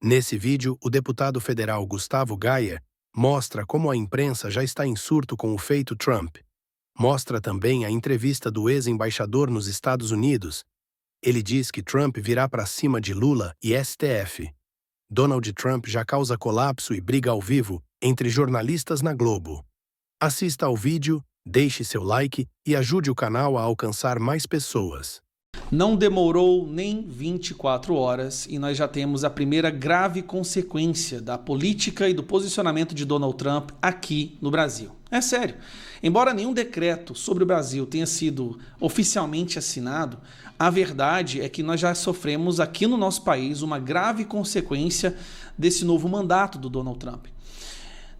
Nesse vídeo, o deputado federal Gustavo Gaia mostra como a imprensa já está em surto com o feito Trump. Mostra também a entrevista do ex-embaixador nos Estados Unidos. Ele diz que Trump virá para cima de Lula e STF. Donald Trump já causa colapso e briga ao vivo entre jornalistas na Globo. Assista ao vídeo, deixe seu like e ajude o canal a alcançar mais pessoas. Não demorou nem 24 horas e nós já temos a primeira grave consequência da política e do posicionamento de Donald Trump aqui no Brasil. É sério. Embora nenhum decreto sobre o Brasil tenha sido oficialmente assinado, a verdade é que nós já sofremos aqui no nosso país uma grave consequência desse novo mandato do Donald Trump.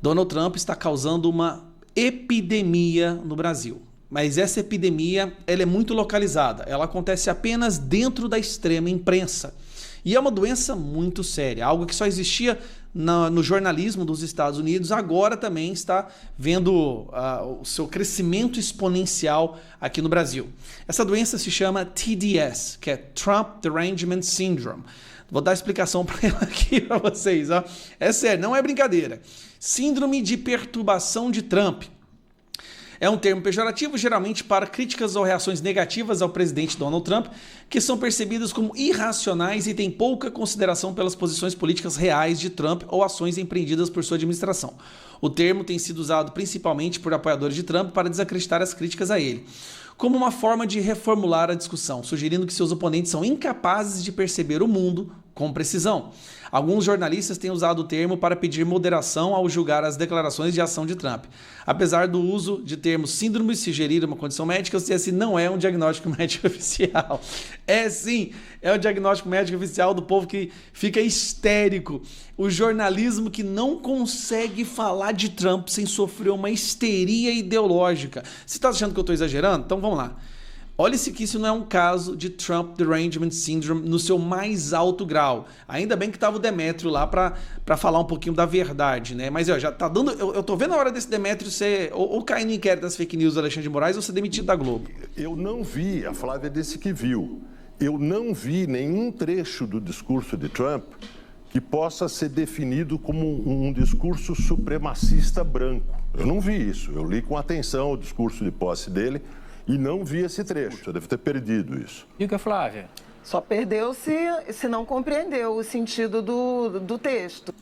Donald Trump está causando uma epidemia no Brasil. Mas essa epidemia ela é muito localizada, ela acontece apenas dentro da extrema imprensa. E é uma doença muito séria, algo que só existia no jornalismo dos Estados Unidos, agora também está vendo o seu crescimento exponencial aqui no Brasil. Essa doença se chama TDS, que é Trump Derangement Syndrome. Vou dar a explicação para ela aqui para vocês. Ó. É sério, não é brincadeira. Síndrome de perturbação de Trump. É um termo pejorativo, geralmente para críticas ou reações negativas ao presidente Donald Trump, que são percebidas como irracionais e têm pouca consideração pelas posições políticas reais de Trump ou ações empreendidas por sua administração. O termo tem sido usado principalmente por apoiadores de Trump para desacreditar as críticas a ele, como uma forma de reformular a discussão, sugerindo que seus oponentes são incapazes de perceber o mundo com precisão. Alguns jornalistas têm usado o termo para pedir moderação ao julgar as declarações de ação de Trump. Apesar do uso de termos síndrome sugerir uma condição médica, esse não é um diagnóstico médico oficial. É sim, é o diagnóstico médico oficial do povo que fica histérico. O jornalismo que não consegue falar de Trump sem sofrer uma histeria ideológica. Você está achando que eu estou exagerando? Então vamos lá. Olha-se que isso não é um caso de Trump Derangement Syndrome no seu mais alto grau. Ainda bem que estava o Demétrio lá para falar um pouquinho da verdade, né? Mas já tá dando. Eu tô vendo a hora desse Demétrio ser ou cair no inquérito das fake news do Alexandre de Moraes ou ser demitido da Globo. Eu não vi, a Flávia disse que viu. Eu não vi nenhum trecho do discurso de Trump que possa ser definido como um discurso supremacista branco. Eu não vi isso. Eu li com atenção o discurso de posse dele. E não vi esse trecho, eu devo ter perdido isso. Diga, Flávia. Só perdeu se não compreendeu o sentido do texto.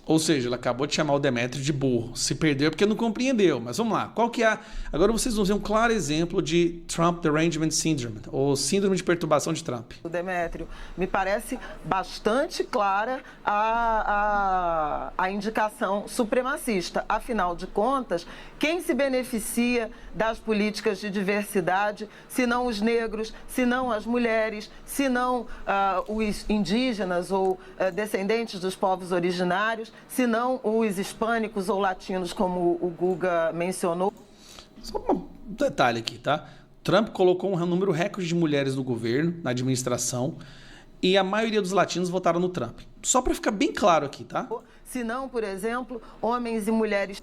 Ou seja, ela acabou de chamar o Demétrio de burro. Se perdeu porque não compreendeu. Mas vamos lá, qual que é? Agora vocês vão ver um claro exemplo de Trump Derangement Syndrome, ou síndrome de perturbação de Trump. O Demétrio, me parece bastante clara a indicação supremacista. Afinal de contas, quem se beneficia das políticas de diversidade, se não os negros, se não as mulheres, se não os indígenas ou descendentes dos povos originários, se não os hispânicos ou latinos, como o Guga mencionou? Só um detalhe aqui, tá? Trump colocou um número recorde de mulheres no governo, na administração, e a maioria dos latinos votaram no Trump. Só para ficar bem claro aqui, tá? Se não, por exemplo, homens e mulheres...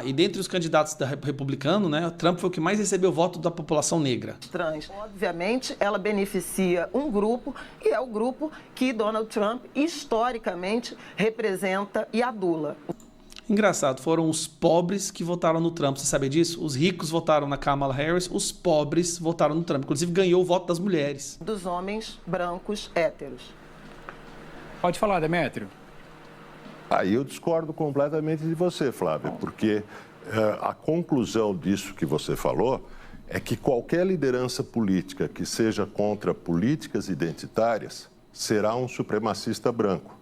E dentre os candidatos republicanos, né, Trump foi o que mais recebeu voto da população negra. Trans. Obviamente, ela beneficia um grupo, e é o grupo que Donald Trump, historicamente, representa e adula. Engraçado, foram os pobres que votaram no Trump, você sabia disso? Os ricos votaram na Kamala Harris, os pobres votaram no Trump. Inclusive, ganhou o voto das mulheres. Dos homens brancos héteros. Pode falar, Demétrio. Aí eu discordo completamente de você, Flávia, porque a conclusão disso que você falou é que qualquer liderança política que seja contra políticas identitárias será um supremacista branco.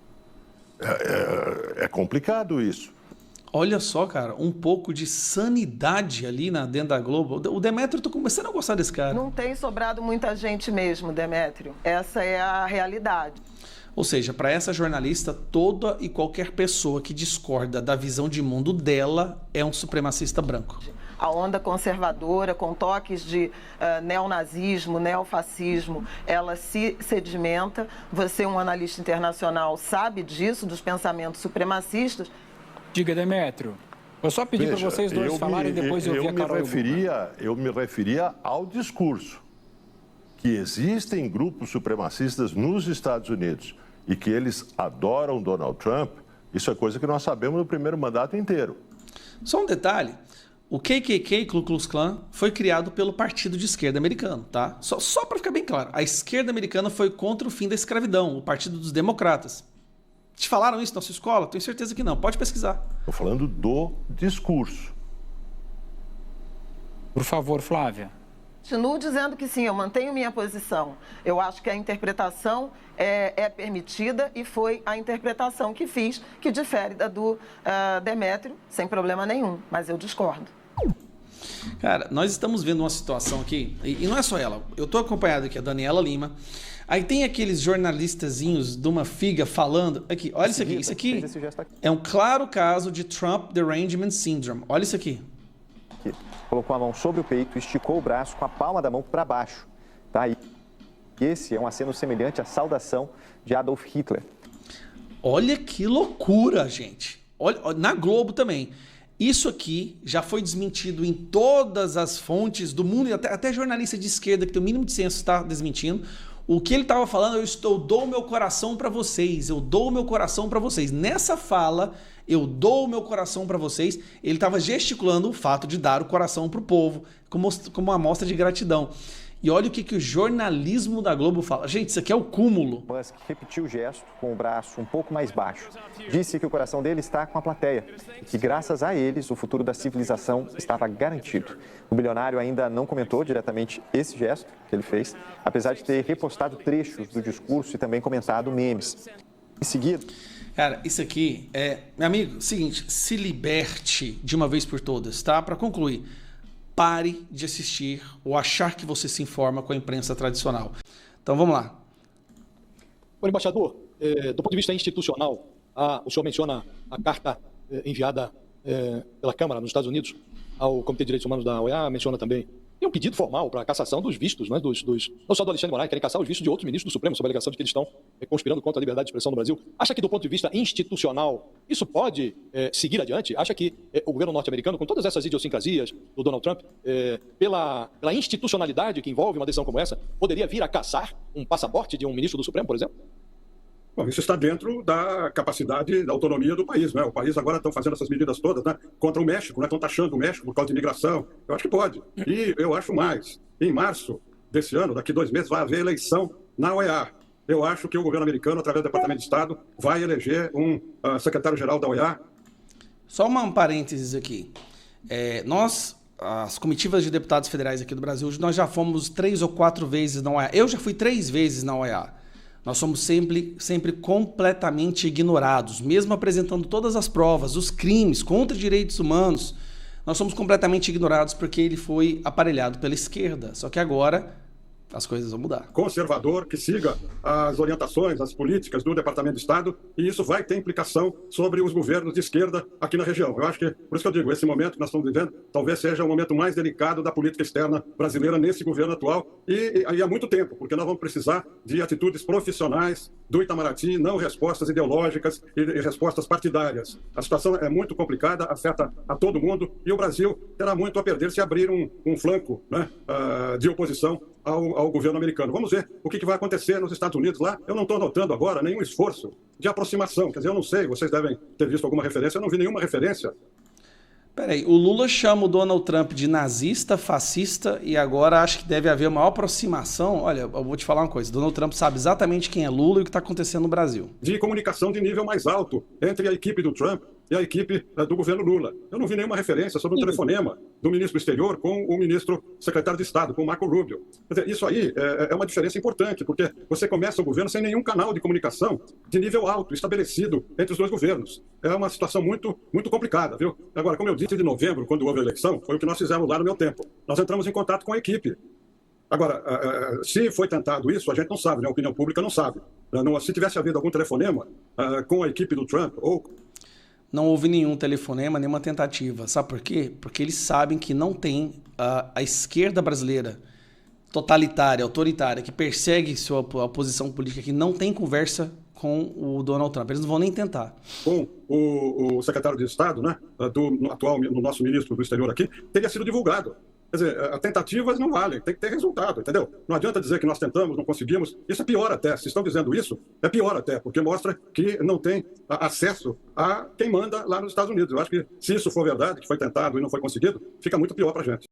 É complicado isso. Olha só, cara, um pouco de sanidade ali dentro da Globo. O Demétrio, eu tô começando a gostar desse cara. Não tem sobrado muita gente mesmo, Demétrio. Essa é a realidade. Ou seja, para essa jornalista, toda e qualquer pessoa que discorda da visão de mundo dela é um supremacista branco. A onda conservadora, com toques de neonazismo, neofascismo, ela se sedimenta. Você, um analista internacional, sabe disso, dos pensamentos supremacistas. Diga, Demétrio. Eu só pedi para vocês dois falarem e depois eu vi a Carol. Eu me referia ao discurso. Que existem grupos supremacistas nos Estados Unidos e que eles adoram Donald Trump, isso é coisa que nós sabemos no primeiro mandato inteiro. Só um detalhe, o KKK, Ku Klux Klan, foi criado pelo Partido de Esquerda americano, tá? Só para ficar bem claro, a esquerda americana foi contra o fim da escravidão, o Partido dos Democratas. Te falaram isso na sua escola? Tenho certeza que não, pode pesquisar. Estou falando do discurso. Por favor, Flávia. Continuo dizendo que sim, eu mantenho minha posição. Eu acho que a interpretação é permitida e foi a interpretação que fiz, que difere da do Demétrio, sem problema nenhum, mas eu discordo. Cara, nós estamos vendo uma situação aqui, e não é só ela, eu estou acompanhado aqui, a Daniela Lima, aí tem aqueles jornalistazinhos de uma figa falando, aqui, olha isso aqui é um claro caso de Trump Derangement Syndrome, olha isso aqui. Colocou a mão sobre o peito, esticou o braço com a palma da mão para baixo. Tá? E esse é um aceno semelhante à saudação de Adolf Hitler. Olha que loucura, gente. Olha, na Globo também. Isso aqui já foi desmentido em todas as fontes do mundo, e até jornalista de esquerda que tem o mínimo de senso está desmentindo. O que ele estava falando, eu dou o meu coração para vocês, eu dou o meu coração para vocês. Nessa fala, eu dou o meu coração para vocês, ele estava gesticulando o fato de dar o coração para o povo, como uma amostra de gratidão. E olha o que o jornalismo da Globo fala. Gente, isso aqui é o cúmulo. Musk repetiu o gesto com o braço um pouco mais baixo. Disse que o coração dele está com a plateia e que, graças a eles, o futuro da civilização estava garantido. O bilionário ainda não comentou diretamente esse gesto que ele fez, apesar de ter repostado trechos do discurso e também comentado memes. Em seguida... Cara, isso aqui meu amigo, seguinte, se liberte de uma vez por todas, tá? Para concluir, pare de assistir ou achar que você se informa com a imprensa tradicional. Então vamos lá. Ô, embaixador, do ponto de vista institucional, o senhor menciona a carta enviada pela Câmara nos Estados Unidos ao Comitê de Direitos Humanos da OEA, menciona também. Tem um pedido formal para a cassação dos vistos, né, não só do Alexandre de Moraes, querem cassar os vistos de outros ministros do Supremo, sob a alegação de que eles estão conspirando contra a liberdade de expressão no Brasil. Acha que, do ponto de vista institucional, isso pode seguir adiante? Acha que o governo norte-americano, com todas essas idiosincrasias do Donald Trump, pela institucionalidade que envolve uma decisão como essa, poderia vir a cassar um passaporte de um ministro do Supremo, por exemplo? Bom, isso está dentro da capacidade, da autonomia do país, né? O país agora está fazendo essas medidas todas, né? Contra o México, né? Estão taxando o México por causa de imigração. Eu acho que pode. E eu acho mais. Em março desse ano, daqui 2 meses, vai haver eleição na OEA. Eu acho que o governo americano, através do Departamento de Estado, vai eleger um secretário-geral da OEA. Só um parênteses aqui. As comitivas de deputados federais aqui do Brasil, nós já fomos 3 ou 4 vezes na OEA. Eu já fui 3 vezes na OEA. Nós somos sempre completamente ignorados, mesmo apresentando todas as provas, os crimes contra direitos humanos, nós somos completamente ignorados porque ele foi aparelhado pela esquerda. Só que agora as coisas vão mudar. Conservador, que siga as orientações, as políticas do Departamento de Estado, e isso vai ter implicação sobre os governos de esquerda aqui na região. Eu acho que, por isso que eu digo, esse momento que nós estamos vivendo, talvez seja o momento mais delicado da política externa brasileira nesse governo atual, e há muito tempo, porque nós vamos precisar de atitudes profissionais do Itamaraty, não respostas ideológicas e respostas partidárias. A situação é muito complicada, afeta a todo mundo, e o Brasil terá muito a perder se abrir um flanco, né, de oposição ao governo americano. Vamos ver o que vai acontecer nos Estados Unidos lá. Eu não estou notando agora nenhum esforço de aproximação. Quer dizer, eu não sei, vocês devem ter visto alguma referência, eu não vi nenhuma referência. Peraí, o Lula chama o Donald Trump de nazista, fascista, e agora acho que deve haver uma maior aproximação. Olha, eu vou te falar uma coisa, Donald Trump sabe exatamente quem é Lula e o que está acontecendo no Brasil. De comunicação de nível mais alto entre a equipe do Trump e a equipe do governo Lula. Eu não vi nenhuma referência sobre o telefonema do ministro do Exterior com o ministro secretário de Estado, com o Marco Rubio. Quer dizer, isso aí é uma diferença importante, porque você começa o governo sem nenhum canal de comunicação de nível alto estabelecido entre os dois governos. É uma situação muito, muito complicada, viu? Agora, como eu disse, de novembro, quando houve a eleição, foi o que nós fizemos lá no meu tempo. Nós entramos em contato com a equipe. Agora, se foi tentado isso, a gente não sabe, né? A opinião pública não sabe. Se tivesse havido algum telefonema com a equipe do Trump ou... Não houve nenhum telefonema, nenhuma tentativa. Sabe por quê? Porque eles sabem que não tem a esquerda brasileira totalitária, autoritária, que persegue sua oposição política, que não tem conversa com o Donald Trump. Eles não vão nem tentar. Com o secretário de Estado, né, no nosso ministro do Exterior aqui, teria sido divulgado. Quer dizer, tentativas não valem, tem que ter resultado, entendeu? Não adianta dizer que nós tentamos, não conseguimos. Isso é pior até. Se estão dizendo isso, é pior até, porque mostra que não tem acesso a quem manda lá nos Estados Unidos. Eu acho que, se isso for verdade, que foi tentado e não foi conseguido, fica muito pior para a gente.